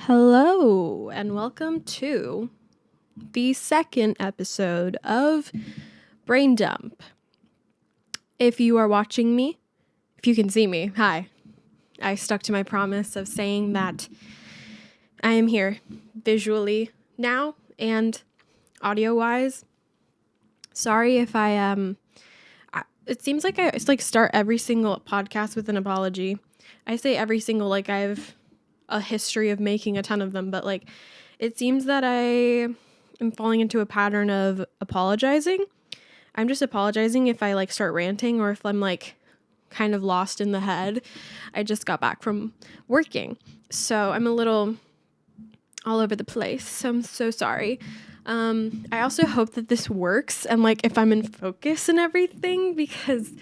Hello, and welcome to the second episode of Brain Dump. If you are watching me, if you can see me, hi. I stuck to my promise of saying that I am here visually now and audio-wise. Sorry if it seems like I start every single podcast with an apology. I say every single like I have a history of making a ton of them, but it seems that I am falling into a pattern of apologizing. I'm just apologizing if I start ranting or if I'm kind of lost in the head. I just got back from working, so I'm a little all over the place, so I'm so sorry. I also hope that this works and if I'm in focus and everything, because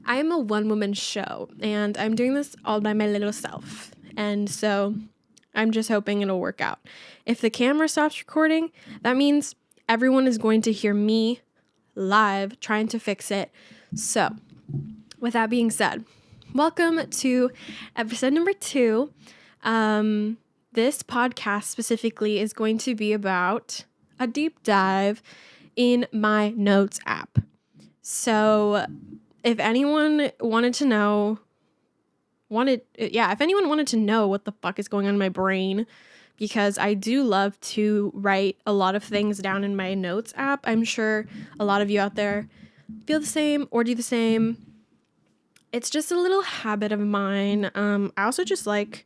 I am a one-woman show and I'm doing this all by my little self. And so I'm just hoping it'll work out. If the camera stops recording, that means everyone is going to hear me live trying to fix it. So with that being said, welcome to episode number 2. This podcast specifically is going to be about a deep dive in my notes app. So if anyone wanted to know what the fuck is going on in my brain, because I do love to write a lot of things down in my notes app. I'm sure a lot of you out there feel the same or do the same. It's just a little habit of mine. I also just like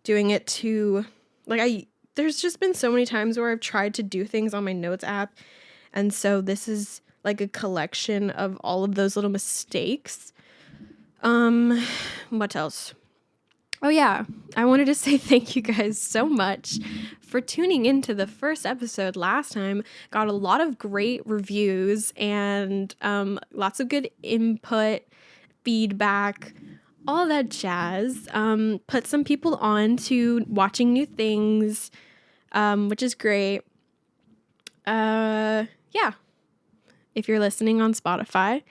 doing it to, there's just been so many times where I've tried to do things on my notes app. And so this is like a collection of all of those little mistakes. What else? Oh yeah, I wanted to say thank you guys so much for tuning into the first episode last time. Got a lot of great reviews and lots of good input, feedback, all that jazz. Put some people on to watching new things, which is great. Yeah. If you're listening on Spotify,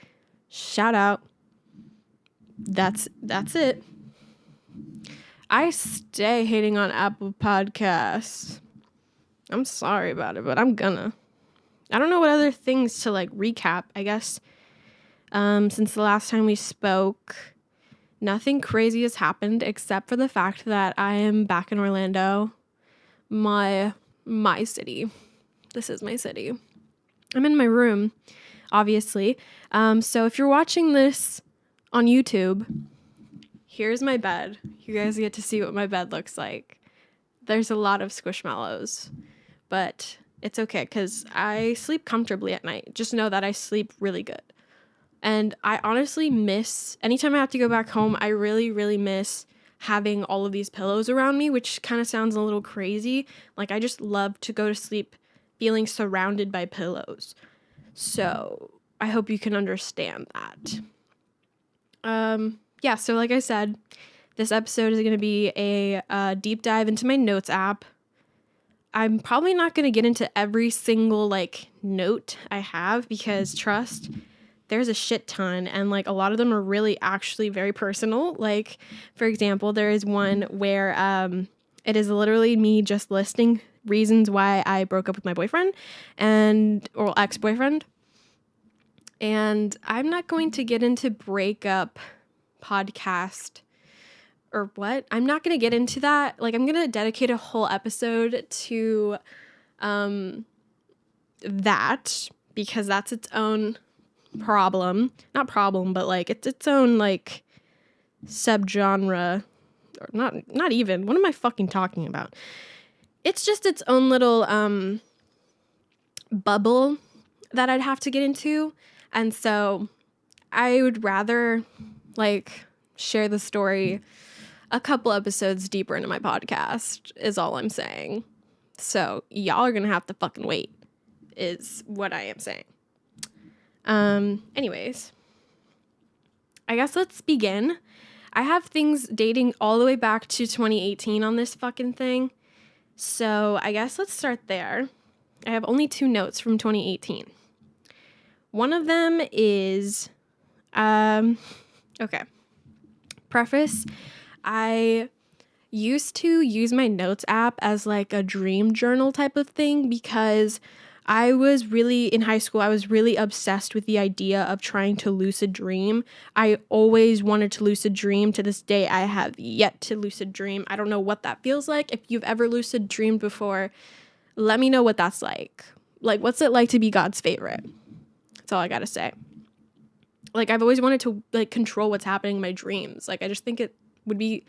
shout out. That's it. I stay hating on Apple Podcasts. I'm sorry about it, but I'm gonna. I don't know what other things to recap. I guess since the last time we spoke, nothing crazy has happened except for the fact that I am back in Orlando, my city. This is my city. I'm in my room, obviously. So if you're watching this on YouTube, here's my bed. You guys get to see what my bed looks like. There's a lot of squishmallows, but it's okay because I sleep comfortably at night. Just know that I sleep really good. And I honestly miss, anytime I have to go back home, I really, really miss having all of these pillows around me, which kind of sounds a little crazy. I just love to go to sleep feeling surrounded by pillows. So I hope you can understand that. Yeah, so like I said, this episode is going to be a deep dive into my notes app. I'm probably not going to get into every single note I have because trust, there's a shit ton and a lot of them are really actually very personal. For example, there is one where it is literally me just listing reasons why I broke up with my boyfriend or ex-boyfriend. And I'm not going to get into breakup podcast or what. I'm not going to get into that. I'm going to dedicate a whole episode to that because that's its own problem. Not problem, but it's its own subgenre. Or not even. What am I fucking talking about? It's just its own little bubble that I'd have to get into. And so I would rather share the story a couple episodes deeper into my podcast is all I'm saying. So y'all are going to have to fucking wait is what I am saying. Anyways, I guess let's begin. I have things dating all the way back to 2018 on this fucking thing. So I guess let's start there. I have only 2 notes from 2018. One of them is, okay. Preface, I used to use my notes app as like a dream journal type of thing because I was really in high school, I was really obsessed with the idea of trying to lucid dream. I always wanted to lucid dream. To this day, I have yet to lucid dream. I don't know what that feels like. If you've ever lucid dreamed before, let me know what that's like. Like, what's it like to be God's favorite? That's all I gotta say. Like, I've always wanted to like control what's happening in my dreams. Like, I just think it would be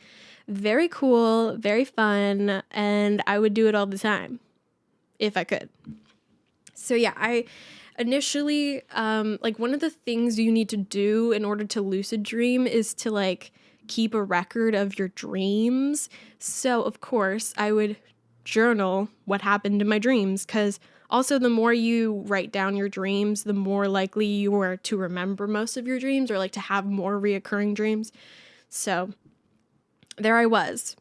very cool, very fun, and I would do it all the time if I could. So yeah, I initially, like one of the things you need to do in order to lucid dream is to like keep a record of your dreams. So of course I would journal what happened in my dreams, because also the more you write down your dreams, the more likely you are to remember most of your dreams or like to have more reoccurring dreams. So there I was,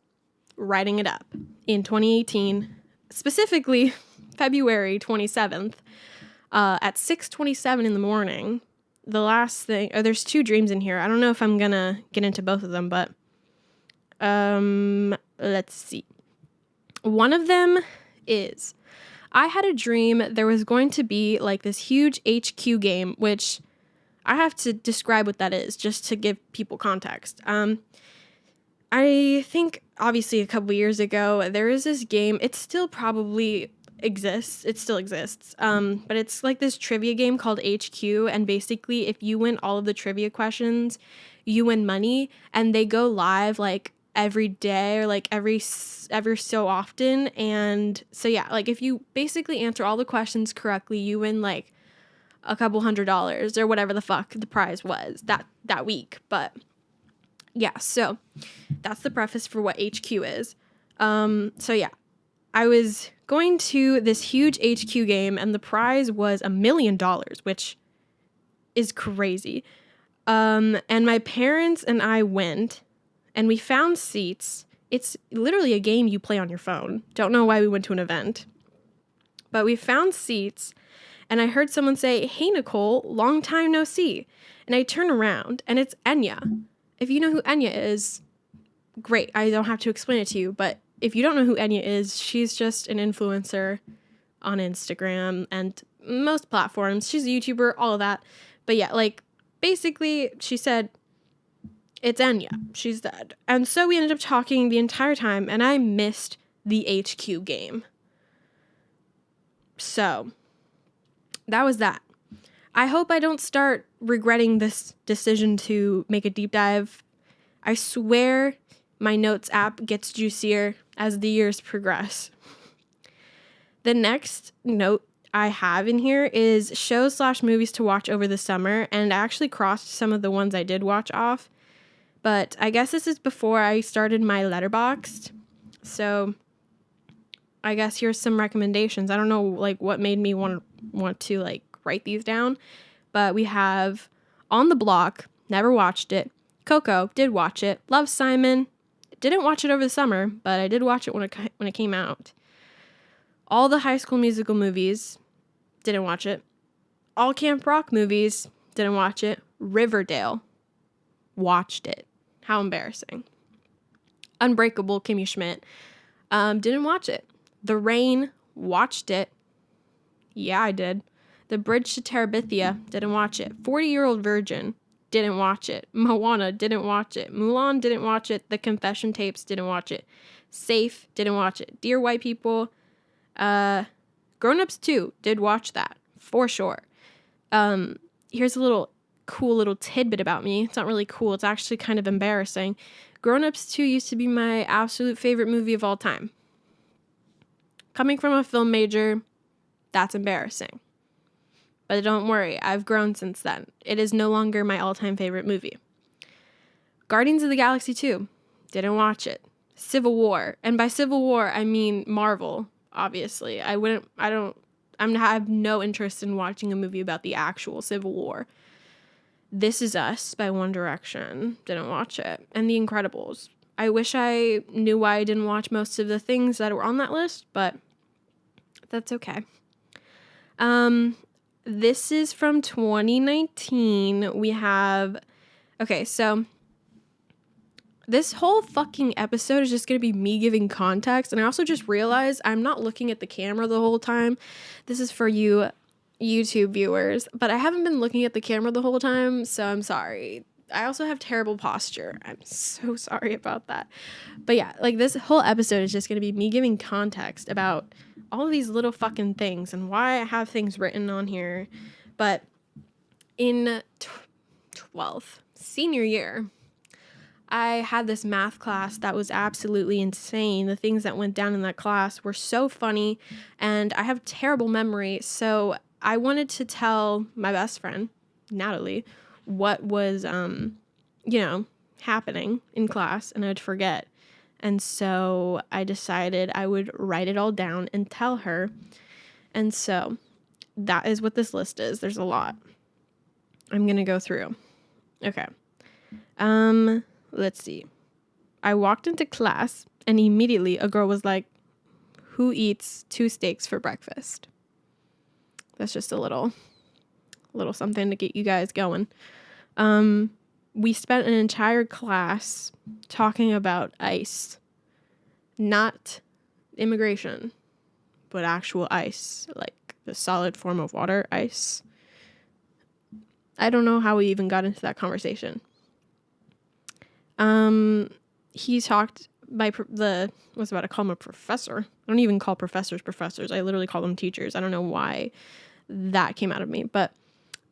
writing it up in 2018, specifically February 27th, at 6:27 in the morning. The last thing, there's 2 dreams in here. I don't know if I'm gonna get into both of them, but let's see. One of them is, I had a dream there was going to be like this huge HQ game, which I have to describe what that is just to give people context. I think obviously a couple years ago, there is this game. It still probably exists. It still exists. But it's like this trivia game called HQ. And basically, if you win all of the trivia questions, you win money. And they go live like every day or like every so often. And so, yeah, like if you basically answer all the questions correctly, you win like a couple $100 or whatever the fuck the prize was that week. But yeah, so that's the preface for what HQ is. So yeah, I was going to this huge HQ game and the prize was $1 million, which is crazy. And my parents and I went and we found seats. It's literally a game you play on your phone. Don't know why we went to an event, but we found seats and I heard someone say, "Hey, Nicole, long time no see." And I turn around and it's Enya. If you know who Enya is, great. I don't have to explain it to you. But if you don't know who Enya is, she's just an influencer on Instagram and most platforms. She's a YouTuber, all of that. But yeah, like basically she said, "It's Enya. She's dead." And so we ended up talking the entire time and I missed the HQ game. So that was that. I hope I don't start regretting this decision to make a deep dive. I swear my notes app gets juicier as the years progress. The next note I have in here is shows/movies to watch over the summer, and I actually crossed some of the ones I did watch off, but I guess this is before I started my Letterboxd, so I guess here's some recommendations. I don't know like what made me want to like write these down, but we have On the Block, never watched it. Coco, did watch it. Love, Simon, didn't watch it over the summer, but I did watch it when it came out. All the High School Musical movies, didn't watch it. All Camp Rock movies, didn't watch it. Riverdale, watched it. How embarrassing. Unbreakable, Kimmy Schmidt, didn't watch it. The Rain, watched it. Yeah, I did. The Bridge to Terabithia, didn't watch it. 40-Year-Old Virgin, didn't watch it. Moana, didn't watch it. Mulan, didn't watch it. The Confession Tapes, didn't watch it. Safe, didn't watch it. Dear White People, Grown Ups 2, did watch that, for sure. Here's a little cool little tidbit about me. It's not really cool. It's actually kind of embarrassing. Grown Ups 2 used to be my absolute favorite movie of all time. Coming from a film major, that's embarrassing. But don't worry, I've grown since then. It is no longer my all-time favorite movie. Guardians of the Galaxy 2, didn't watch it. Civil War, and by Civil War, I mean Marvel, obviously. I have no interest in watching a movie about the actual Civil War. This Is Us by One Direction, didn't watch it. And The Incredibles. I wish I knew why I didn't watch most of the things that were on that list, but that's okay. This is from 2019. We have, okay, so This whole fucking episode is just going to be me giving context. And I also just realized I'm not looking at the camera the whole time. This is for you YouTube viewers, but I haven't been looking at the camera the whole time, so I'm sorry. I also have terrible posture. I'm so sorry about that. But yeah, like this whole episode is just going to be me giving context about all of these little fucking things and why I have things written on here. But in 12th, senior year, I had this math class that was absolutely insane. The things that went down in that class were so funny, and I have terrible memory, so I wanted to tell my best friend, Natalie, what was, happening in class, and I'd forget. And so I decided I would write it all down and tell her. And so that is what this list is. There's a lot. I'm going to go through. Okay. Let's see. I walked into class and immediately a girl was like, "Who eats 2 steaks for breakfast?" That's just a little something to get you guys going. We spent an entire class talking about ice. Not immigration, but actual ice, like the solid form of water, ice. I don't know how we even got into that conversation. He talked was about to call him a professor. I don't even call professors. I literally call them teachers. I don't know why that came out of me, but,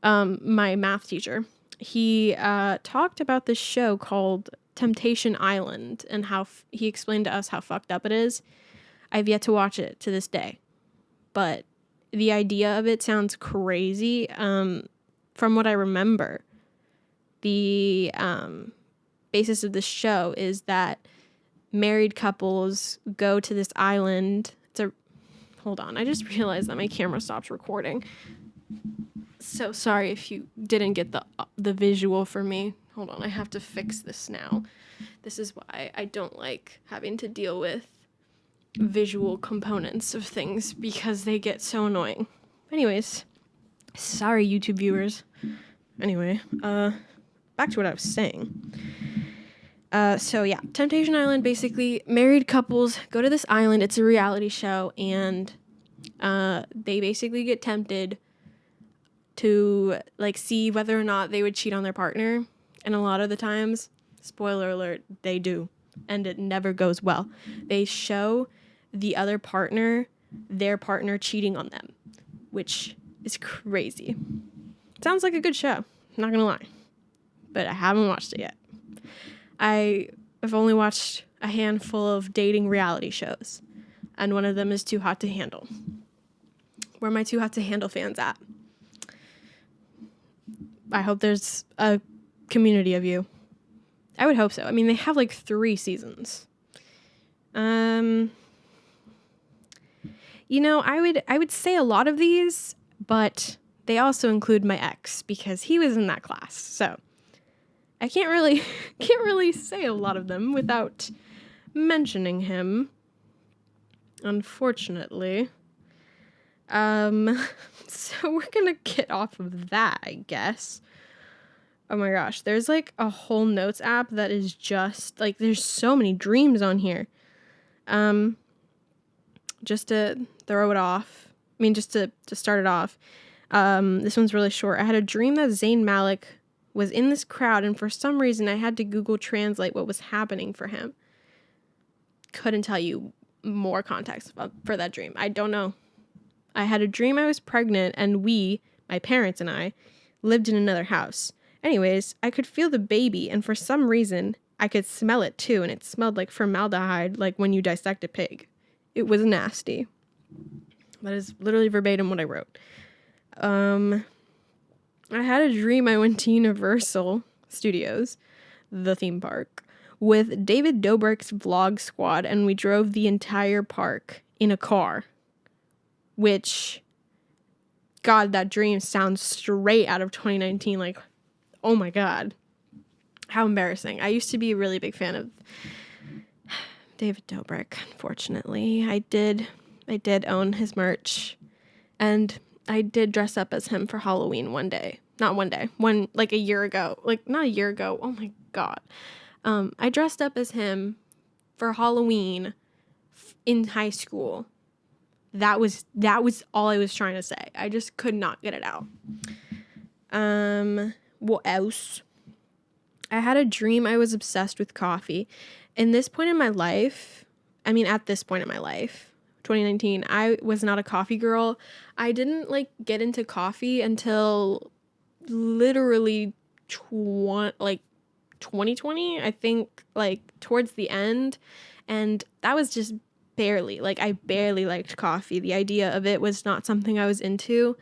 my math teacher, he, talked about this show called Temptation Island and how he explained to us how fucked up it is. I've yet to watch it to this day, but the idea of it sounds crazy. From what I remember, the, basis of the show is that married couples go to this island. Hold on. I just realized that my camera stopped recording. So sorry if you didn't get the visual for me. Hold on. I have to fix this now. This is why I don't like having to deal with visual components of things because they get so annoying. Anyways, sorry, YouTube viewers. Anyway, back to what I was saying. So yeah, Temptation Island, basically married couples go to this island. It's a reality show, and they basically get tempted to like see whether or not they would cheat on their partner. And a lot of the times, spoiler alert, they do, and it never goes well. They show the other partner, their partner cheating on them, which is crazy. Sounds like a good show, not gonna lie, but I haven't watched it yet. I've only watched a handful of dating reality shows, and one of them is Too Hot to Handle. Where are my Too Hot to Handle fans at? I hope there's a community of you. I would hope so. I mean, they have like 3 seasons. I would say a lot of these, but they also include my ex because he was in that class. So I can't really say a lot of them without mentioning him, unfortunately. So we're gonna get off of that, I guess. Oh my gosh, there's like a whole notes app that is just like, there's so many dreams on here. Just to throw it off, just to start it off, this one's really short. I had a dream that Zayn Malik was in this crowd, and for some reason I had to Google Translate what was happening for him. Couldn't tell you more context for that dream. I don't know. I had a dream I was pregnant, and my parents and I, lived in another house. Anyways, I could feel the baby, and for some reason, I could smell it too, and it smelled like formaldehyde, like when you dissect a pig. It was nasty. That is literally verbatim what I wrote. I had a dream I went to Universal Studios, the theme park, with David Dobrik's vlog squad, and we drove the entire park in a car. Which, God, that dream sounds straight out of 2019. Like, oh my God. How embarrassing. I used to be a really big fan of David Dobrik, unfortunately. I did own his merch, and I did dress up as him for Halloween like a year ago. Like, not a year ago. Oh my God. I dressed up as him for Halloween in high school. That was all I was trying to say. I just could not get it out. What else? I had a dream I was obsessed with coffee. At this point in my life, 2019, I was not a coffee girl. I didn't get into coffee until literally 2020, I think, towards the end. And that was just barely, I barely liked coffee. The idea of it was not something I was into.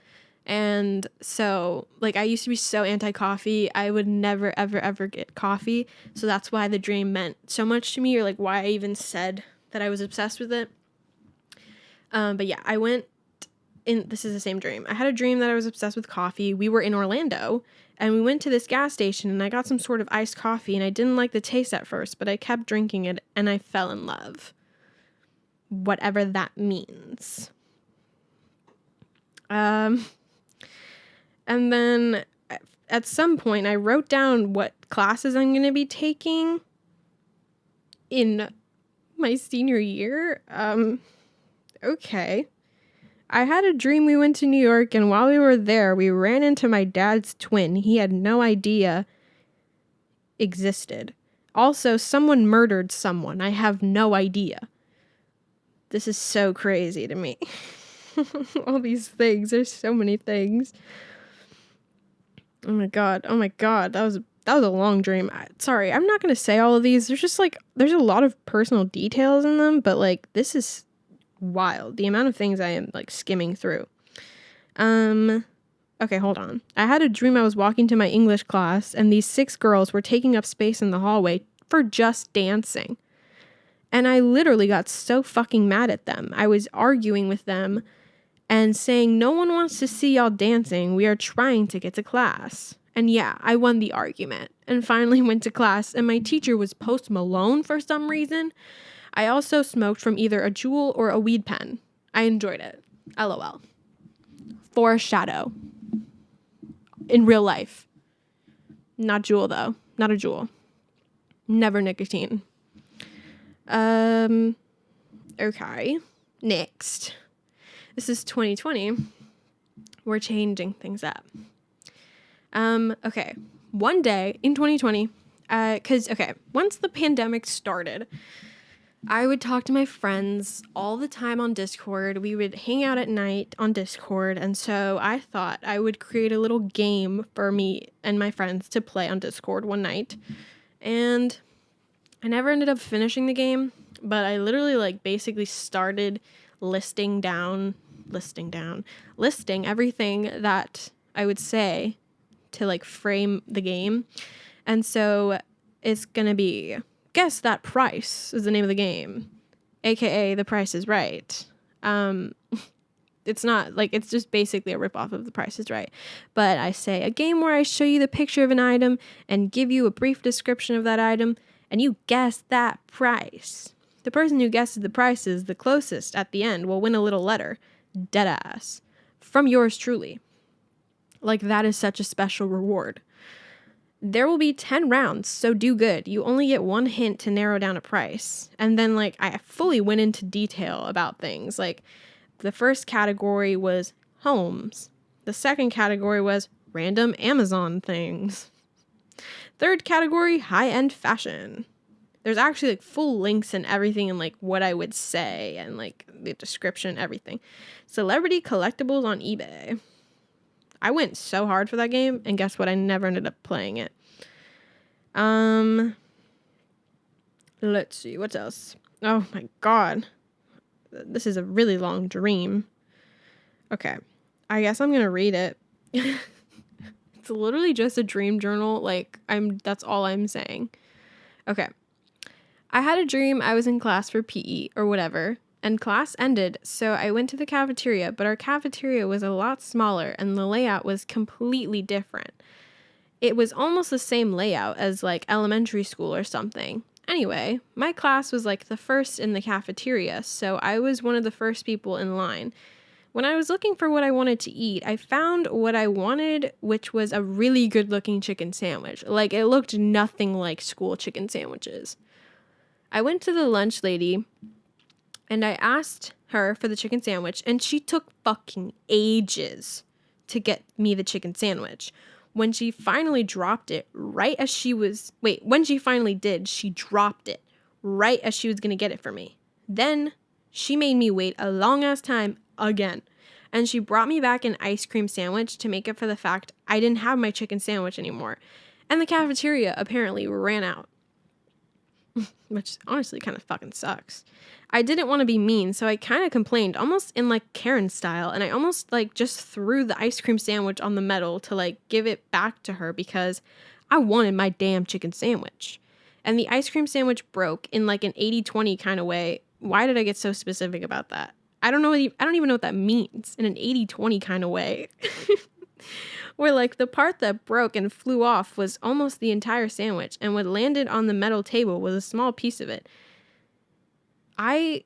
And so, I used to be so anti-coffee. I would never, ever, ever get coffee. So that's why the dream meant so much to me, or why I even said that I was obsessed with it. But yeah, this is the same dream. I had a dream that I was obsessed with coffee. We were in Orlando, and we went to this gas station, and I got some sort of iced coffee, and I didn't like the taste at first, but I kept drinking it, and I fell in love. Whatever that means. And then at some point, I wrote down what classes I'm going to be taking in my senior year. Okay. I had a dream we went to New York, and while we were there, we ran into my dad's twin. He had no idea existed. Also, someone murdered someone. I have no idea. This is so crazy to me. All these things. There's so many things. Oh my god. That was a long dream. Sorry, I'm not going to say all of these. There's just there's a lot of personal details in them, but this is wild. The amount of things I am skimming through. Okay, hold on. I had a dream I was walking to my English class, and these 6 girls were taking up space in the hallway for just dancing. And I literally got so fucking mad at them. I was arguing with them and saying, no one wants to see y'all dancing. We are trying to get to class. And yeah, I won the argument and finally went to class, and my teacher was Post Malone for some reason. I also smoked from either a Juul or a weed pen. I enjoyed it. LOL. Foreshadow. In real life. Not Juul though. Not a Juul. Never nicotine. Okay. Next. This is 2020. We're changing things up. Okay. One day in 2020, once the pandemic started, I would talk to my friends all the time on Discord. We would hang out at night on Discord, and so I thought I would create a little game for me and my friends to play on Discord one night. And I never ended up finishing the game, but I literally basically started listing everything that I would say to frame the game. And so it's gonna be Guess That Price is the name of the game, aka The Price is Right. It's not it's just basically a ripoff of The Price is Right, but I say a game where I show you the picture of an item and give you a brief description of that item, and you guess that price. The person who guesses the prices the closest at the end will win a little letter, deadass, from yours truly. That is such a special reward. There will be 10 rounds, so do good. You only get one hint to narrow down a price. And then I fully went into detail about things. The first category was homes. The second category was random Amazon things. Third category, high-end fashion. There's actually full links and everything, and what I would say and the description, everything. Celebrity collectibles on eBay. I went so hard for that game, and guess what? I never ended up playing it. Let's see, what else? Oh my god. This is a really long dream. Okay. I guess I'm gonna read it. It's literally just a dream journal. That's all I'm saying. Okay. I had a dream I was in class for PE or whatever, and class ended, so I went to the cafeteria, but our cafeteria was a lot smaller and the layout was completely different. It was almost the same layout as elementary school or something. Anyway, my class was the first in the cafeteria, so I was one of the first people in line. When I was looking for what I wanted to eat, I found what I wanted, which was a really good looking chicken sandwich. Like, it looked nothing like school chicken sandwiches. I went to the lunch lady and I asked her for the chicken sandwich, and she took fucking ages to get me the chicken sandwich. When she finally dropped it, when she finally did, she dropped it right as she was going to get it for me. Then she made me wait a long ass time again. And she brought me back an ice cream sandwich to make up for the fact I didn't have my chicken sandwich anymore. And the cafeteria apparently ran out. Which honestly kind of fucking sucks. I didn't want to be mean, so I kind of complained, almost in like Karen style, and I almost like just threw the ice cream sandwich on the metal to like give it back to her because I wanted my damn chicken sandwich. And the ice cream sandwich broke in like an 80-20 kind of way. Why did I get so specific about that? I don't even know what that means in an 80-20 kind of way. Where like the part that broke and flew off was almost the entire sandwich, and what landed on the metal table was a small piece of it.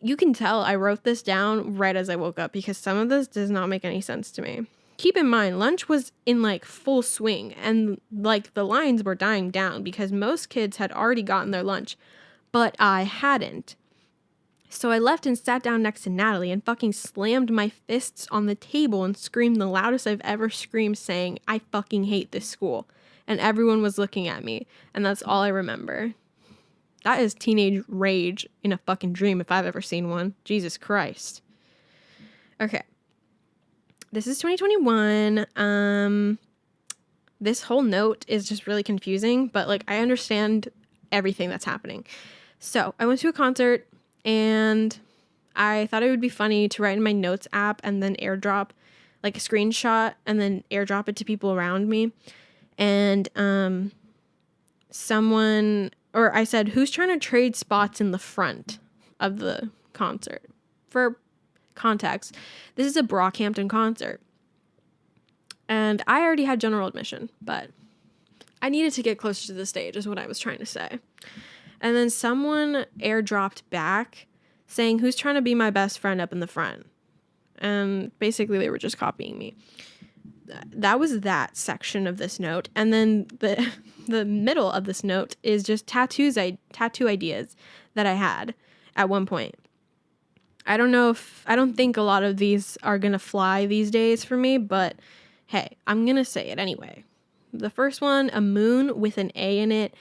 You can tell I wrote this down right as I woke up because some of this does not make any sense to me. Keep in mind, lunch was in like full swing and like the lines were dying down because most kids had already gotten their lunch, but I hadn't. So I left and sat down next to Natalie and fucking slammed my fists on the table and screamed the loudest I've ever screamed, saying, I fucking hate this school. And everyone was looking at me, and that's all I remember. That is teenage rage in a fucking dream if I've ever seen one. Jesus Christ. Okay. This is 2021. This whole note is just really confusing, but like I understand everything that's happening. So I went to a concert and I thought it would be funny to write in my notes app and then airdrop like a screenshot and then airdrop it to people around me. And I said, who's trying to trade spots in the front of the concert? For context, this is a Brockhampton concert. And I already had general admission, but I needed to get closer to the stage is what I was trying to say. And then someone airdropped back saying, who's trying to be my best friend up in the front? And basically they were just copying me. That was that section of this note. And then the middle of this note is just tattoo ideas that I had at one point. I don't think a lot of these are going to fly these days for me, but hey, I'm going to say it anyway. The first one, a moon with an A in it,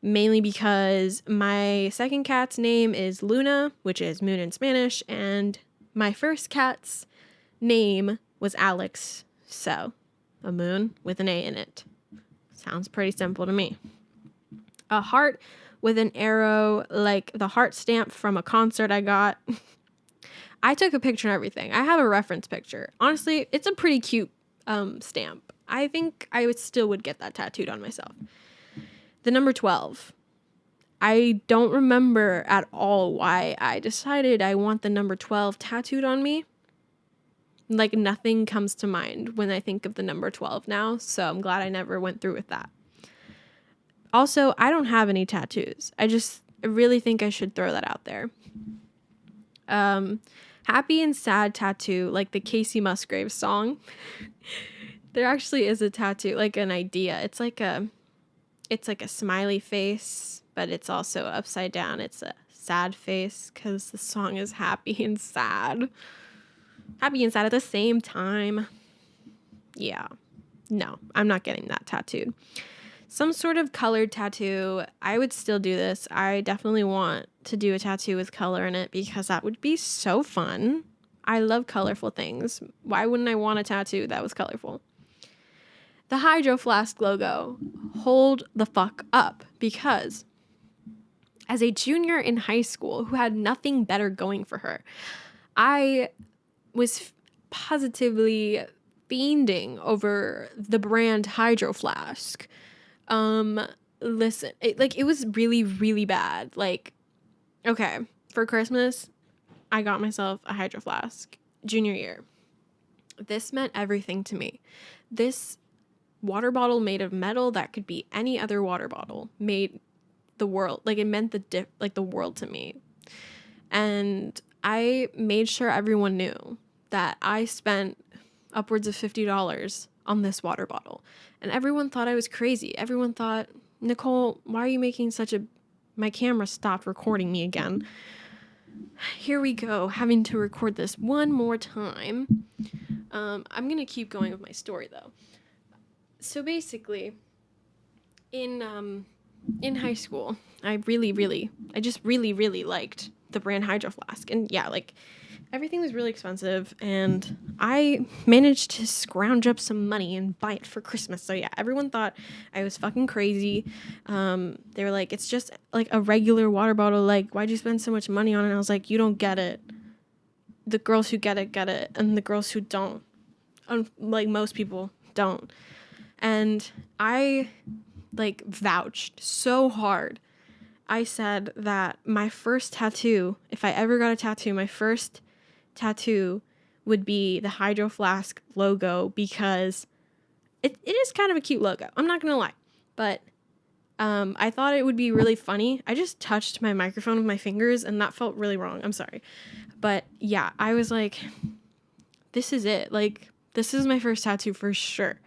mainly because my second cat's name is Luna, which is moon in Spanish, and my first cat's name was Alex, so a moon with an A in it. Sounds pretty simple to me. A heart with an arrow, like the heart stamp from a concert I got. I took a picture and everything. I have a reference picture. Honestly, it's a pretty cute stamp. I think I would get that tattooed on myself. The number 12. I don't remember at all why I decided I want the number 12 tattooed on me. Like nothing comes to mind when I think of the number 12 now, so I'm glad I never went through with that. Also, I don't have any tattoos. I really think I should throw that out there. Happy and sad tattoo, like the Casey Musgraves song. There actually is a tattoo, like an idea. It's like a smiley face, but it's also upside down. It's a sad face because the song is happy and sad. Happy and sad at the same time. Yeah. No, I'm not getting that tattooed. Some sort of colored tattoo. I would still do this. I definitely want to do a tattoo with color in it because that would be so fun. I love colorful things. Why wouldn't I want a tattoo that was colorful? The Hydro Flask logo. Hold the fuck up, because as a junior in high school who had nothing better going for her, I was positively fiending over the brand Hydro Flask. Listen, it was really, really bad. Like, okay, for Christmas, I got myself a Hydro Flask junior year. This meant everything to me. This water bottle made of metal that could be any other water bottle made the world. Like, it meant the world to me. And I made sure everyone knew that I spent upwards of $50 on this water bottle. And everyone thought I was crazy. Everyone thought, Nicole, why are you making such a... My camera stopped recording me again. Here we go, having to record this one more time. I'm going to keep going with my story, though. So basically, in high school, I just really liked the brand Hydro Flask. And yeah, like, everything was really expensive, and I managed to scrounge up some money and buy it for Christmas. So yeah, everyone thought I was fucking crazy. They were like, it's just like a regular water bottle. Like, why'd you spend so much money on it? And I was like, you don't get it. The girls who get it, and the girls who don't, like most people, don't. And I, like, vouched so hard. I said that my first tattoo, if I ever got a tattoo, my first tattoo would be the Hydro Flask logo, because it is kind of a cute logo. I'm not gonna lie, but I thought it would be really funny. I just touched my microphone with my fingers, and that felt really wrong. I'm sorry, but yeah, I was like, this is it. Like, this is my first tattoo for sure.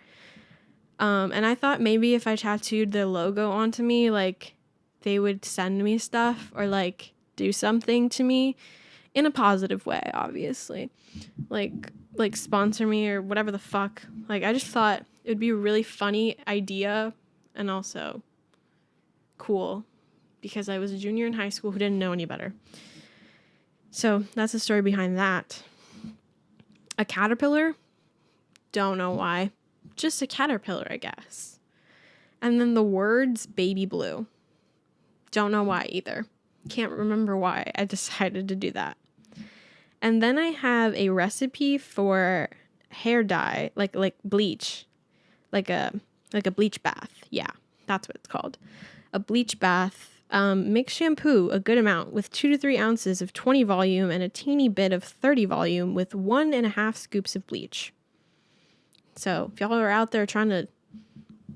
And I thought maybe if I tattooed the logo onto me, like, they would send me stuff or like do something to me in a positive way, obviously. Like sponsor me or whatever the fuck. Like, I just thought it would be a really funny idea and also cool, because I was a junior in high school who didn't know any better. So that's the story behind that. A caterpillar? Don't know why. Just a caterpillar, I guess. And then the words baby blue. Don't know why either. Can't remember why I decided to do that. And then I have a recipe for hair dye, like bleach, like a bleach bath. Yeah, that's what it's called. A bleach bath. Mix shampoo a good amount with 2 to 3 ounces of 20 volume and a teeny bit of 30 volume with 1.5 scoops of bleach. So if y'all are out there trying to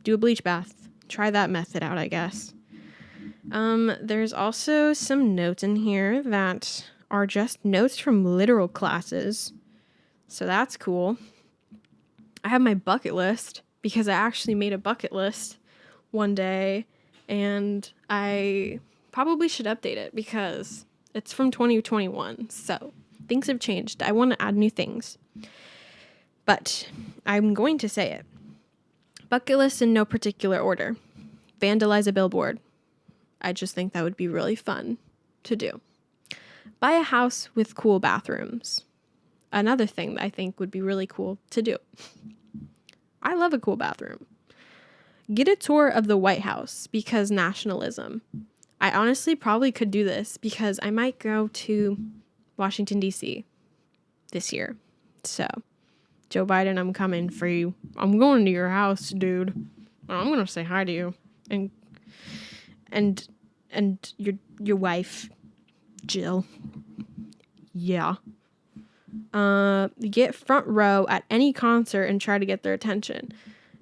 do a bleach bath, try that method out, I guess. There's also some notes in here that are just notes from literal classes. So that's cool. I have my bucket list, because I actually made a bucket list one day, and I probably should update it because it's from 2021. So things have changed. I want to add new things. But I'm going to say it. Bucket list in no particular order. Vandalize a billboard. I just think that would be really fun to do. Buy a house with cool bathrooms. Another thing that I think would be really cool to do. I love a cool bathroom. Get a tour of the White House, because nationalism. I honestly probably could do this because I might go to Washington, D.C. this year. So, Joe Biden, I'm coming for you. I'm going to your house, dude. I'm going to say hi to you. And your wife, Jill. Yeah. Get front row at any concert and try to get their attention.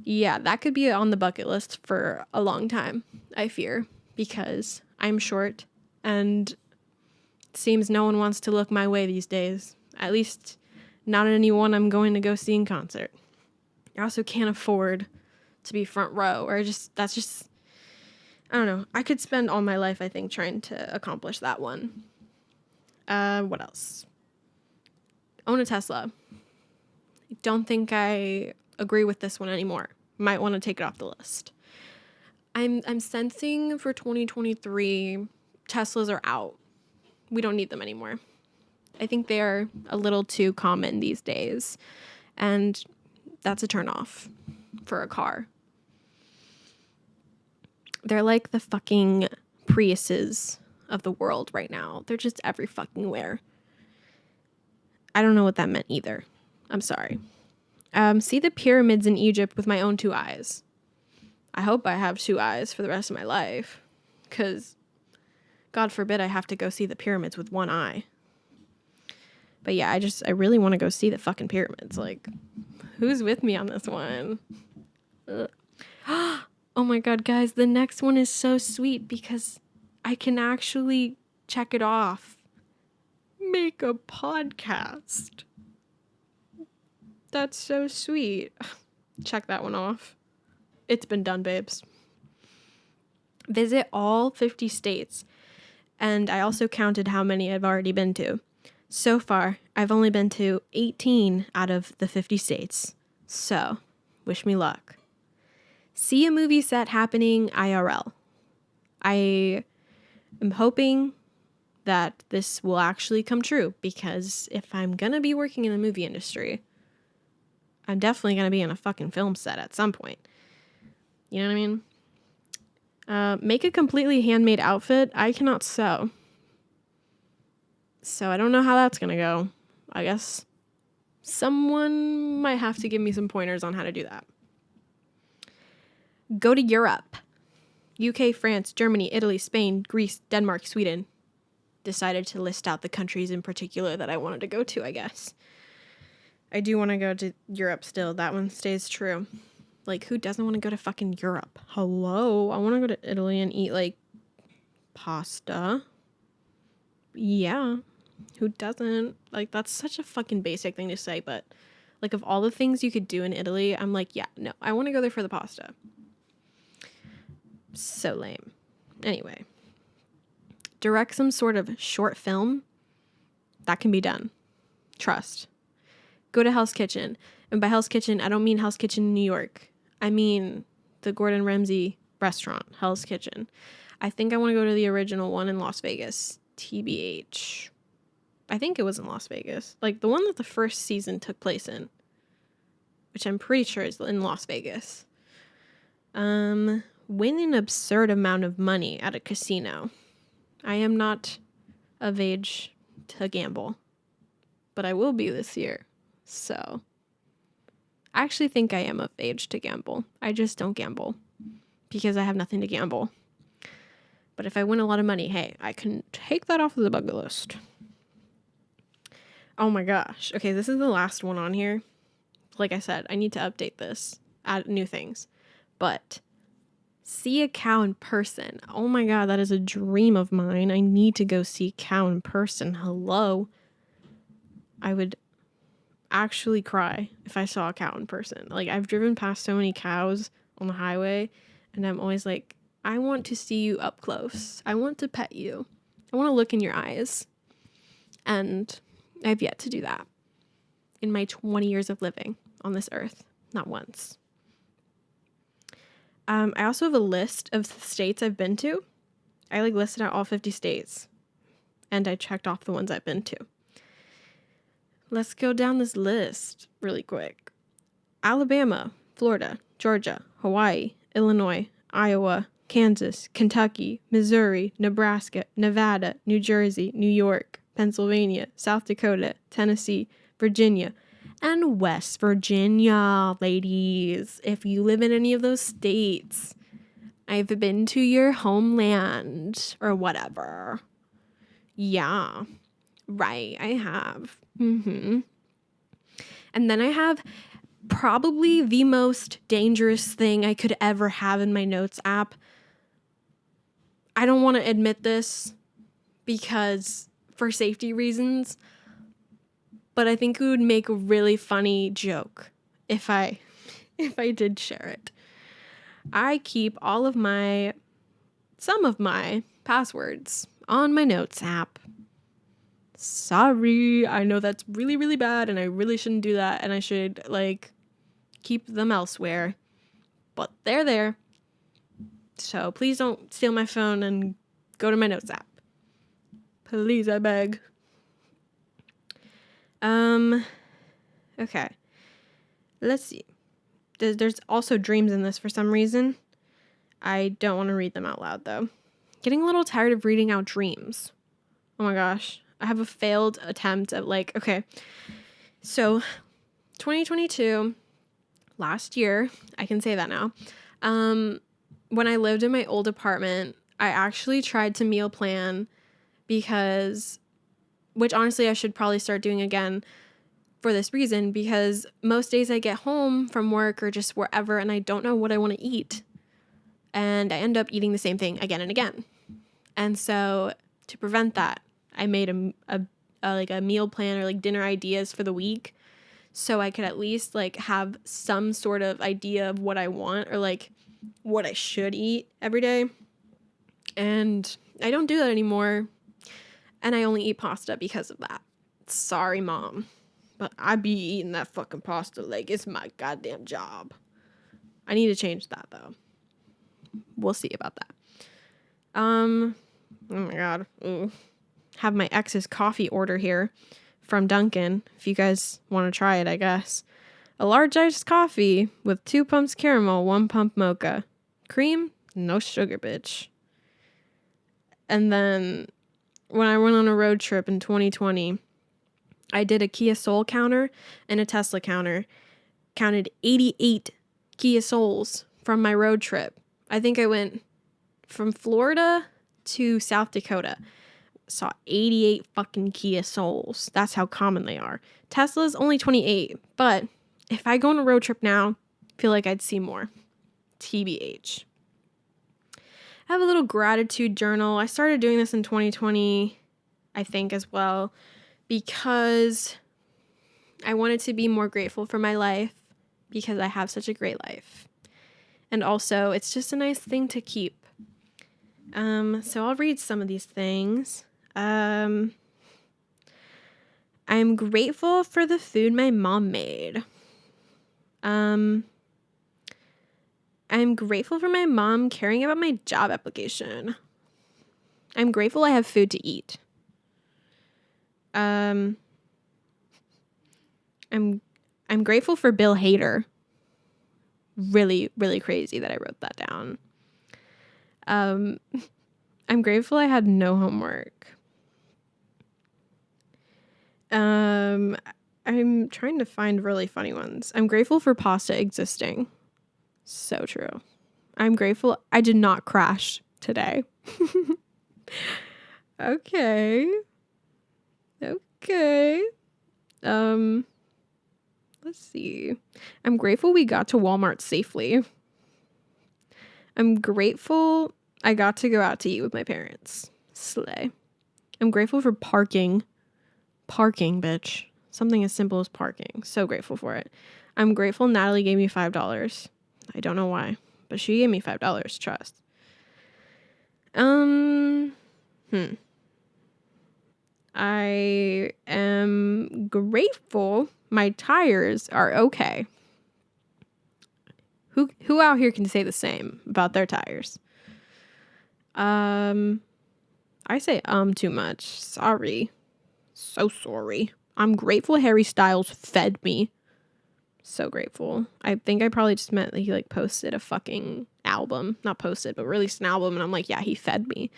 Yeah, that could be on the bucket list for a long time, I fear, because I'm short and it seems no one wants to look my way these days. At least not anyone I'm going to go see in concert. I also can't afford to be front row, or that's just I don't know. I could spend all my life, I think, trying to accomplish that one. What else? Own a Tesla. I don't think I agree with this one anymore. Might want to take it off the list. I'm sensing for 2023, Teslas are out. We don't need them anymore. I think they're a little too common these days. And that's a turnoff for a car. They're like the fucking Priuses of the world right now. They're just every fucking where. I don't know what that meant either. I'm sorry. See the pyramids in Egypt with my own 2 eyes. I hope I have 2 eyes for the rest of my life. Because, God forbid, I have to go see the pyramids with 1 eye. But yeah, I really want to go see the fucking pyramids. Like, who's with me on this one? Oh my God, guys, the next one is so sweet because I can actually check it off. Make a podcast. That's so sweet. Check that one off. It's been done, babes. Visit all 50 states. And I also counted how many I've already been to. So far, I've only been to 18 out of the 50 states. So, wish me luck. See a movie set happening IRL. I am hoping that this will actually come true, because if I'm going to be working in the movie industry, I'm definitely going to be in a fucking film set at some point. You know what I mean? Make a completely handmade outfit. I cannot sew. So I don't know how that's going to go. I guess someone might have to give me some pointers on how to do that. Go to Europe. UK, France, Germany, Italy, Spain, Greece, Denmark, Sweden. Decided to list out the countries in particular that I wanted to go to, I guess. I do want to go to Europe still. That one stays true. Like, who doesn't want to go to fucking Europe? Hello? I want to go to Italy and eat, like, pasta. Yeah. Who doesn't? Like, that's such a fucking basic thing to say, but, like, of all the things you could do in Italy, I'm like, yeah, no, I want to go there for the pasta. So lame. Anyway. Direct some sort of short film. That can be done. Trust. Go to Hell's Kitchen. And by Hell's Kitchen, I don't mean Hell's Kitchen in New York. I mean the Gordon Ramsay restaurant, Hell's Kitchen. I think I want to go to the original one in Las Vegas. TBH. I think it was in Las Vegas. Like the one that the first season took place in. Which I'm pretty sure is in Las Vegas. Win an absurd amount of money at a casino. I am not of age to gamble. But I will be this year. So, I actually think I am of age to gamble. I just don't gamble because I have nothing to gamble. But if I win a lot of money, hey, I can take that off of the bucket list. Oh my gosh. Okay, this is the last one on here. Like I said, I need to update this, add new things. But see a cow in person. Oh my God, that is a dream of mine. I need to go see a cow in person. Hello. I would actually cry if I saw a cow in person. Like, I've driven past so many cows on the highway, and I'm always like, I want to see you up close. I want to pet you. I want to look in your eyes. And I've yet to do that in my 20 years of living on this earth. Not once. I also have a list of states I've been to. I listed out all 50 states, and I checked off the ones I've been to. Let's go down this list really quick. Alabama, Florida, Georgia, Hawaii, Illinois, Iowa, Kansas, Kentucky, Missouri, Nebraska, Nevada, New Jersey, New York, Pennsylvania, South Dakota, Tennessee, Virginia, and West Virginia, ladies. If you live in any of those states, I've been to your homeland or whatever. Yeah, right, I have. And then I have probably the most dangerous thing I could ever have in my notes app. I don't want to admit this because for safety reasons, but I think it would make a really funny joke if I did share it. I keep some of my passwords on my notes app. Sorry, I know that's really, really bad and I really shouldn't do that and I should keep them elsewhere, but they're there. So please don't steal my phone and go to my notes app. Please, I beg. Okay. Let's see. There's also dreams in this for some reason. I don't want to read them out loud though. Getting a little tired of reading out dreams. Oh my gosh. I have a failed attempt at okay. So 2022, last year, I can say that now. When I lived in my old apartment, I actually tried to meal plan which honestly I should probably start doing again for this reason, because most days I get home from work or just wherever and I don't know what I want to eat. And I end up eating the same thing again and again. And so to prevent that, I made a meal plan or dinner ideas for the week so I could at least like have some sort of idea of what I want or like what I should eat every day. And I don't do that anymore. And I only eat pasta because of that. Sorry, Mom. But I be eating that fucking pasta like it's my goddamn job. I need to change that though. We'll see about that. Oh my God. Ooh. Have my ex's coffee order here from Dunkin'. If you guys want to try it, I guess. A large iced coffee with 2 pumps caramel, 1 pump mocha. Cream, no sugar, bitch. And then when I went on a road trip in 2020, I did a Kia Soul counter and a Tesla counter. Counted 88 Kia Souls from my road trip. I think I went from Florida to South Dakota. Saw 88 fucking Kia Souls. That's how common they are. Tesla's only 28, but if I go on a road trip now, I feel like I'd see more. TBH. I have a little gratitude journal. I started doing this in 2020, I think, as well, because I wanted to be more grateful for my life because I have such a great life. And also, it's just a nice thing to keep. So I'll read some of these things. I'm grateful for the food my mom made. I'm grateful for my mom caring about my job application. I'm grateful I have food to eat. I'm grateful for Bill Hader. Really, really crazy that I wrote that down. I'm grateful I had no homework. I'm trying to find really funny ones. I'm grateful for pasta existing. So true. I'm grateful I did not crash today. Okay. Let's see. I'm grateful we got to Walmart safely. I'm grateful I got to go out to eat with my parents. Slay. I'm grateful for parking. Parking, bitch. Something as simple as parking. So grateful for it. I'm grateful Natalie gave me $5. I don't know why, but she gave me $5. Trust. I am grateful my tires are okay. Who out here can say the same about their tires? I say too much. Sorry. So sorry. I'm grateful Harry Styles fed me. So grateful. I think I probably just meant that he like posted a fucking album. Not posted, but released an album, and I'm like, yeah, he fed me.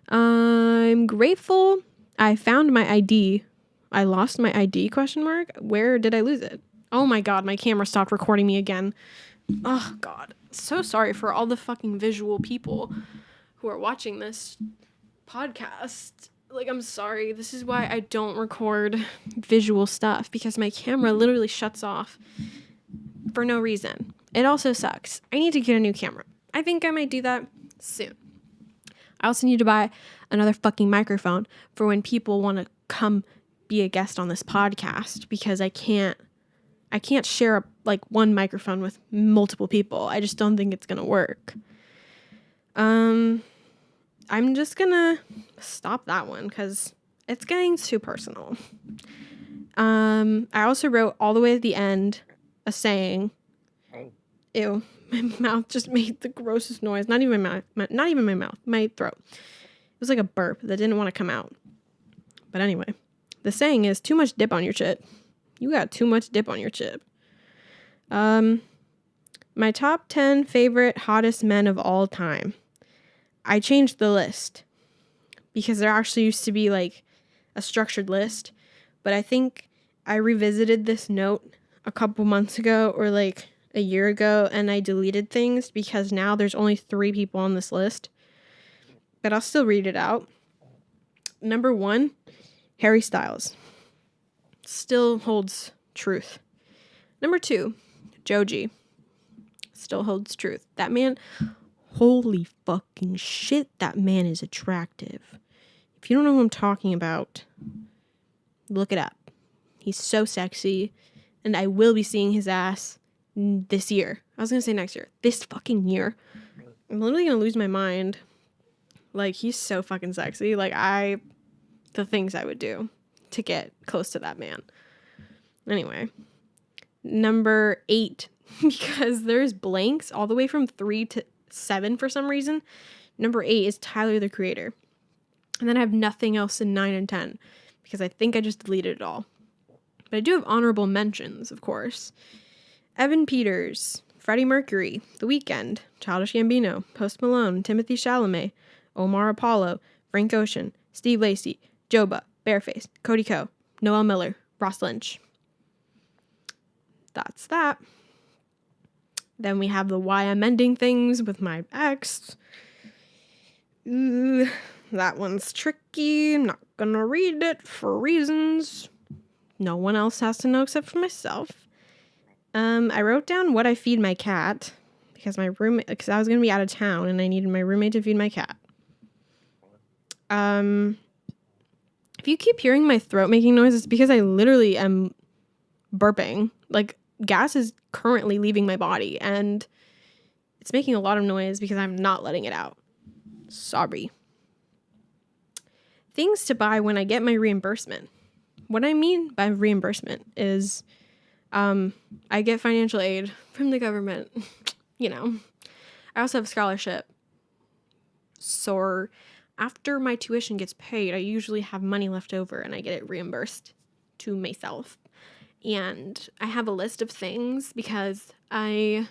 I'm grateful I found my ID. I lost my ID, ? Where did I lose it? Oh my God, my camera stopped recording me again. Oh God. So sorry for all the fucking visual people who are watching this podcast. Like, I'm sorry. This is why I don't record visual stuff, because my camera literally shuts off for no reason. It also sucks. I need to get a new camera. I think I might do that soon. I also need to buy another fucking microphone for when people want to come be a guest on this podcast, because I can't share like one microphone with multiple people. I just don't think it's going to work. I'm just going to stop that one because it's getting too personal. I also wrote all the way at the end a saying. Ew, my mouth just made the grossest noise. Not even my mouth, my throat. It was like a burp that didn't want to come out. But anyway, the saying is too much dip on your chip. You got too much dip on your chip. My top 10 favorite hottest men of all time. I changed the list because there actually used to be like a structured list, but I think I revisited this note a couple months ago or like a year ago, and I deleted things because now there's only 3 people on this list, but I'll still read it out. Number 1, Harry Styles. Still holds truth. Number 2, Joji. Still holds truth. That man, holy fucking shit, that man is attractive. If you don't know who I'm talking about, look it up. He's so sexy. and I will be seeing his ass this year. I was going to say next year. This fucking year. I'm literally going to lose my mind. Like, he's so fucking sexy. Like, the things I would do to get close to that man. Anyway, number 8, because there's blanks all the way from 3 to 7 for some reason. Number 8 is Tyler, the Creator. And then I have nothing else in 9 and 10 because I think I just deleted it all. But I do have honorable mentions, of course. Evan Peters, Freddie Mercury, The Weeknd, Childish Gambino, Post Malone, Timothy Chalamet, Omar Apollo, Frank Ocean, Steve Lacy, Joba, Bareface, Cody Ko, Noel Miller, Ross Lynch. That's that. Then we have the why I'm ending things with my ex. That one's tricky. I'm not gonna read it for reasons no one else has to know except for myself. I wrote down what I feed my cat because I was gonna be out of town and I needed my roommate to feed my cat. If you keep hearing my throat making noise, it's because I literally am burping. Like, gas is currently leaving my body and it's making a lot of noise because I'm not letting it out. Sorry. Things to buy when I get my reimbursement. What I mean by reimbursement is I get financial aid from the government. I also have a scholarship. So after my tuition gets paid, I usually have money left over and I get it reimbursed to myself. And I have a list of things because I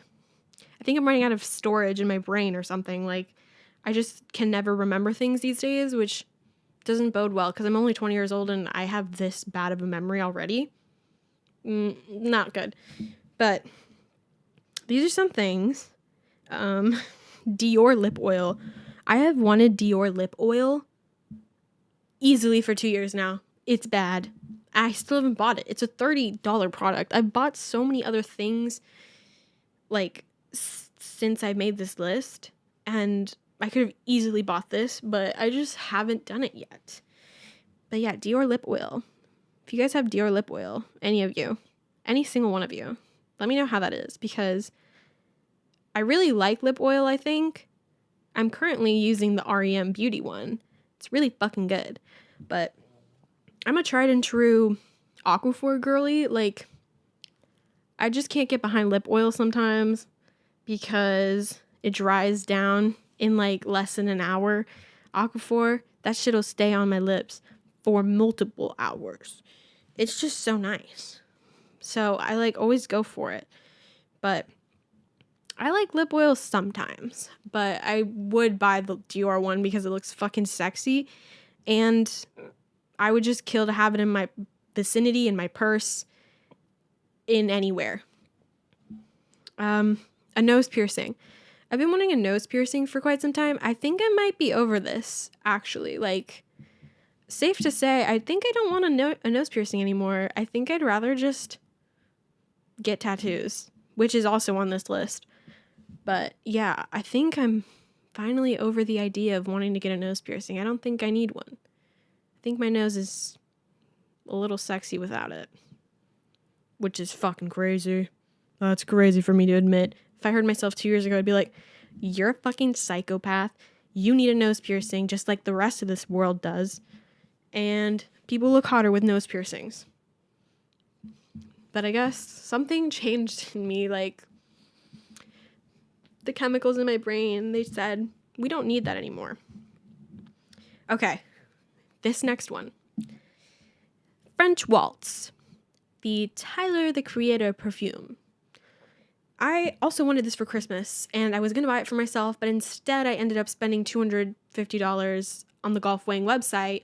think I'm running out of storage in my brain or something. Like, I just can never remember things these days, which doesn't bode well because I'm only 20 years old and I have this bad of a memory already. Not good. But these are some things. Dior lip oil. I have wanted Dior lip oil easily for 2 years now. It's bad. I still haven't bought it. It's a $30 product. I've bought so many other things like since I made this list, and I could have easily bought this, but I just haven't done it yet. But yeah, Dior lip oil. If you guys have Dior lip oil, any of you, any single one of you, let me know how that is because I really like lip oil, I think. I'm currently using the REM Beauty one. It's really fucking good. But I'm a tried and true Aquaphor girly. Like, I just can't get behind lip oil sometimes because it dries down in like less than an hour. Aquaphor, that shit'll stay on my lips for multiple hours. It's just so nice. So I like always go for it. But I like lip oil sometimes, but I would buy the Dior one because it looks fucking sexy and I would just kill to have it in my vicinity, in my purse, in anywhere. A nose piercing. I've been wanting a nose piercing for quite some time. I think I might be over this, actually. Like, safe to say, I think I don't want a nose piercing anymore. I think I'd rather just get tattoos, which is also on this list. But yeah, I think I'm finally over the idea of wanting to get a nose piercing. I don't think I need one. I think my nose is a little sexy without it, which is fucking crazy. That's crazy for me to admit. If I heard myself 2 years ago, I'd be like, you're a fucking psychopath. You need a nose piercing just like the rest of this world does. And people look hotter with nose piercings. But I guess something changed in me, like the chemicals in my brain, they said, we don't need that anymore. Okay, this next one. French Waltz, the Tyler, the Creator perfume. I also wanted this for Christmas, and I was going to buy it for myself, but instead I ended up spending $250 on the Golf Wang website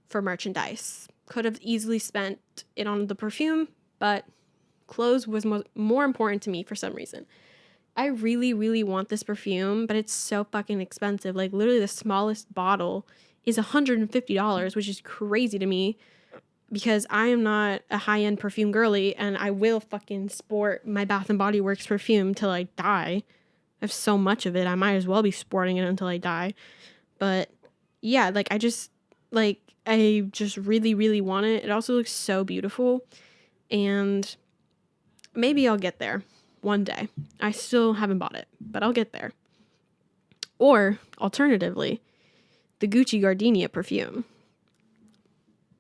for merchandise. Could have easily spent it on the perfume, but clothes was more important to me for some reason. I really, really want this perfume, but it's so fucking expensive. Like, literally the smallest bottle is $150, which is crazy to me because I am not a high-end perfume girly, and I will fucking sport my Bath & Body Works perfume till I die. I have so much of it, I might as well be sporting it until I die. But yeah, like, I just really, really want it. It also looks so beautiful, and Maybe I'll get there one day. I still haven't bought it, but I'll get there. Or, alternatively, the Gucci Gardenia perfume.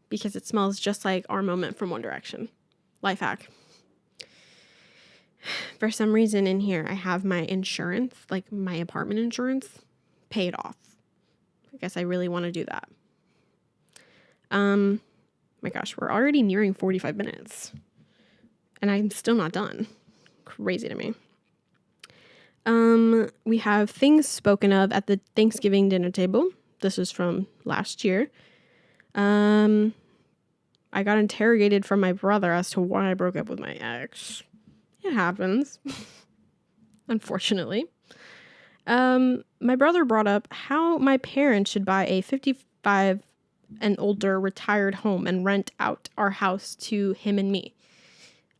Because it smells just like our moment from One Direction. Life hack. For some reason in here, I have my insurance, like my apartment insurance, paid off. I guess I really want to do that. My gosh, we're already nearing 45 minutes. And I'm still not done. Crazy to me. We have things spoken of at the Thanksgiving dinner table. This is from last year. I got interrogated from my brother as to why I broke up with my ex. It happens. Unfortunately. My brother brought up how my parents should buy a 55 and older retired home and rent out our house to him and me.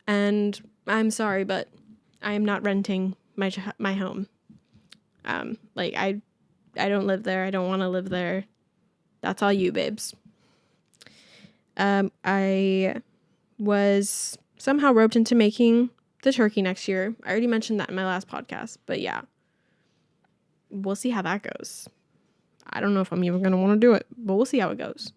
And I'm sorry, but I am not renting my home. I don't live there. I don't want to live there. That's all you, babes. I was somehow roped into making the turkey next year. I already mentioned that in my last podcast, but yeah. We'll see how that goes. I don't know if I'm even going to want to do it, but we'll see how it goes.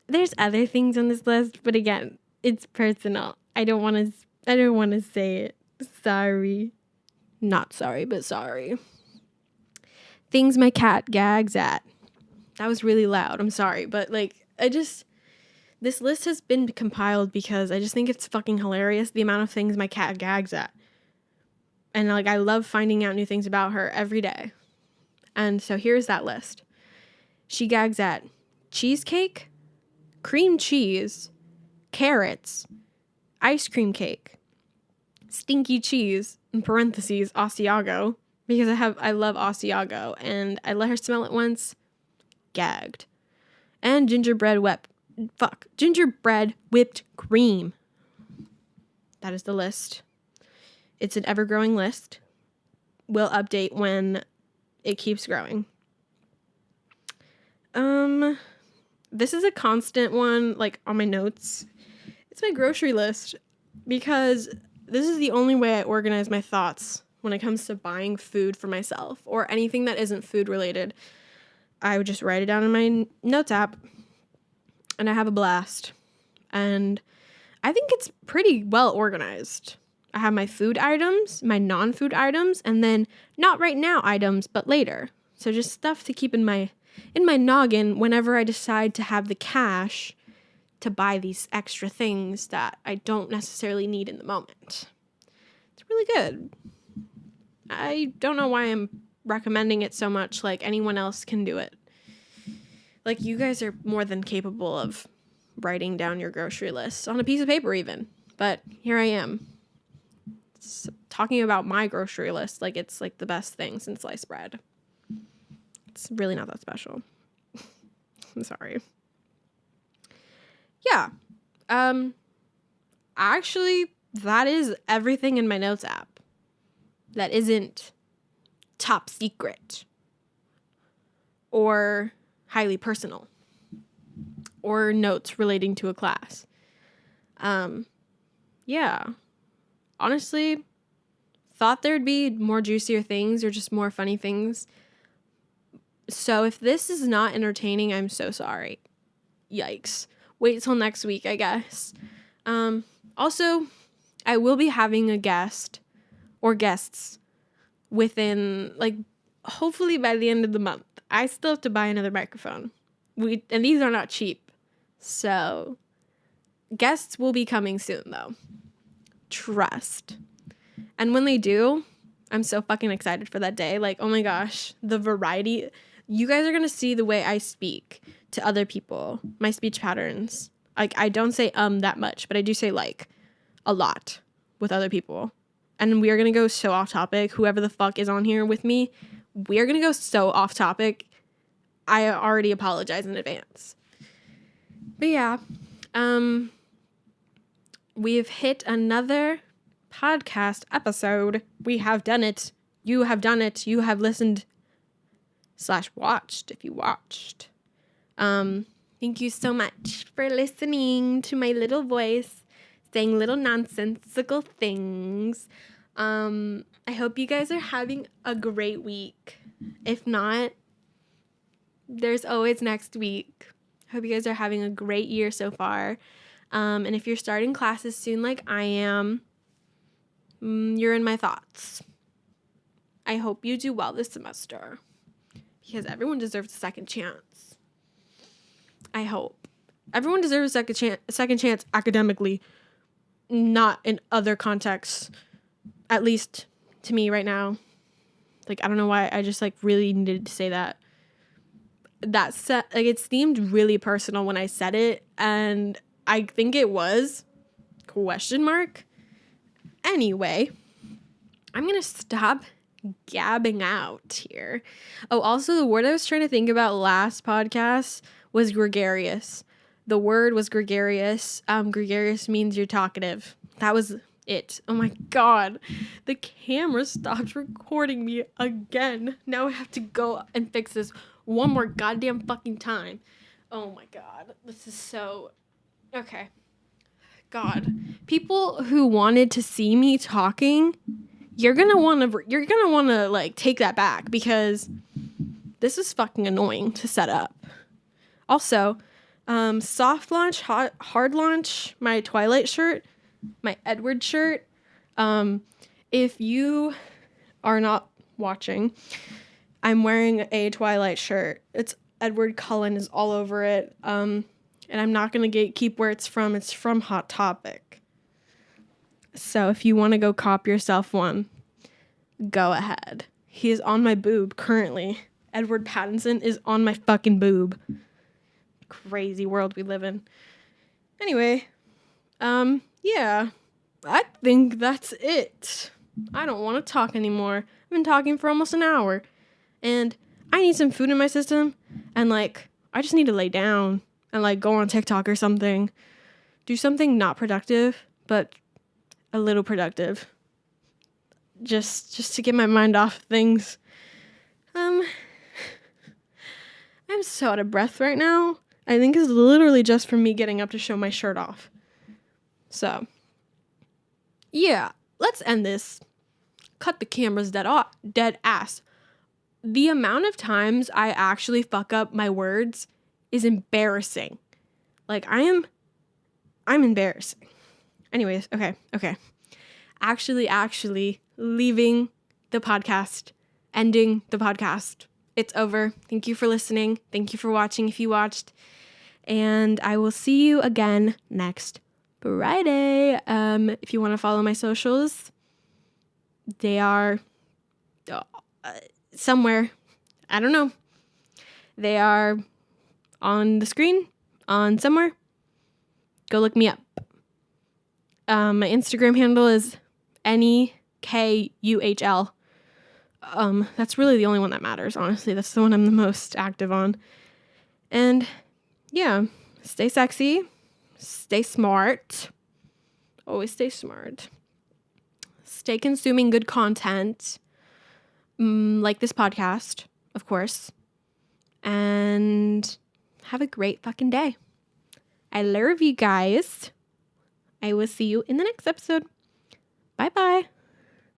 There's other things on this list, but again, it's personal. I don't want to say it. Sorry. Not sorry, but sorry. Things my cat gags at. That was really loud. I'm sorry, but this list has been compiled because I just think it's fucking hilarious the amount of things my cat gags at. And I love finding out new things about her every day. And so here's that list. She gags at cheesecake, cream cheese, carrots, ice cream cake, stinky cheese, in parentheses, Asiago, because I love Asiago, and I let her smell it once, gagged. And gingerbread whipped cream. That is the list. It's an ever-growing list. We'll update when it keeps growing. This is a constant one, on my notes. It's my grocery list, because this is the only way I organize my thoughts when it comes to buying food for myself or anything that isn't food related. I would just write it down in my notes app, and I have a blast. And I think it's pretty well organized. I have my food items, my non-food items, and then not right now items, but later. So just stuff to keep in my noggin whenever I decide to have the cash to buy these extra things that I don't necessarily need in the moment. It's really good. I don't know why I'm recommending it so much. Anyone else can do it. You guys are more than capable of writing down your grocery list on a piece of paper even. But here I am. Talking about my grocery list it's the best thing since sliced bread. It's really not that special. I'm sorry. Yeah. Actually, that is everything in my notes app that isn't top secret or highly personal or notes relating to a class. Yeah. Honestly, thought there'd be more juicier things or just more funny things. So if this is not entertaining, I'm so sorry. Yikes. Wait till next week, I guess. Also, I will be having a guest or guests within, hopefully by the end of the month. I still have to buy another microphone. And these are not cheap. So guests will be coming soon, though. Trust. And when they do, I'm so fucking excited for that day. Oh my gosh, the variety. You guys are going to see the way I speak to other people, my speech patterns. I don't say that much, but I do say a lot with other people. And we are going to go so off topic. Whoever the fuck is on here with me, we are going to go so off topic. I already apologize in advance. But yeah, we've hit another podcast episode. We have done it. You have done it. You have listened / watched if you watched. Thank you so much for listening to my little voice saying little nonsensical things. I hope you guys are having a great week. If not, there's always next week. Hope you guys are having a great year so far. And if you're starting classes soon like I am, you're in my thoughts. I hope you do well this semester because everyone deserves a second chance. I hope. Everyone deserves a second chance academically, not in other contexts, at least to me right now. Like, I don't know why I just like really needed to say that. It seemed really personal when I said it, and I think it was ? Anyway, I'm gonna stop gabbing out here. Oh, also the word I was trying to think about last podcast was gregarious. The word was gregarious. Gregarious means you're talkative. That was it. Oh my god. The camera stopped recording me again. Now I have to go and fix this one more goddamn fucking time. Oh my god. This is so... Okay. God. People who wanted to see me talking, you're gonna want to like take that back because this is fucking annoying to set up. Also, soft launch, hard launch, my Twilight shirt, my Edward shirt. If you are not watching, I'm wearing a Twilight shirt. It's Edward Cullen is all over it. And I'm not going to gatekeep where it's from. It's from Hot Topic. So if you want to go cop yourself one, go ahead. He is on my boob currently. Edward Pattinson is on my fucking boob. Crazy world we live in. Anyway, yeah, I think that's it. I don't want to talk anymore. I've been talking for almost an hour, and I need some food in my system, and like, I just need to lay down and like go on TikTok or something. Do something not productive, but a little productive. Just to get my mind off things. I'm so out of breath right now. I think it's literally just from me getting up to show my shirt off. So, yeah, let's end this. Cut the cameras dead ass. The amount of times I actually fuck up my words is embarrassing. Like, I'm embarrassing. Anyways, okay. Actually leaving the podcast, ending the podcast. It's over. Thank you for listening. Thank you for watching if you watched. And I will see you again next Friday. If you want to follow my socials, they are somewhere. I don't know. They are on the screen, on somewhere. Go look me up. My Instagram handle is NEKUHL. That's really the only one that matters, honestly. That's the one I'm the most active on. And yeah, stay sexy, stay smart, always stay smart, stay consuming good content, like this podcast, of course, and have a great fucking day. I love you guys. I will see you in the next episode. Bye-bye.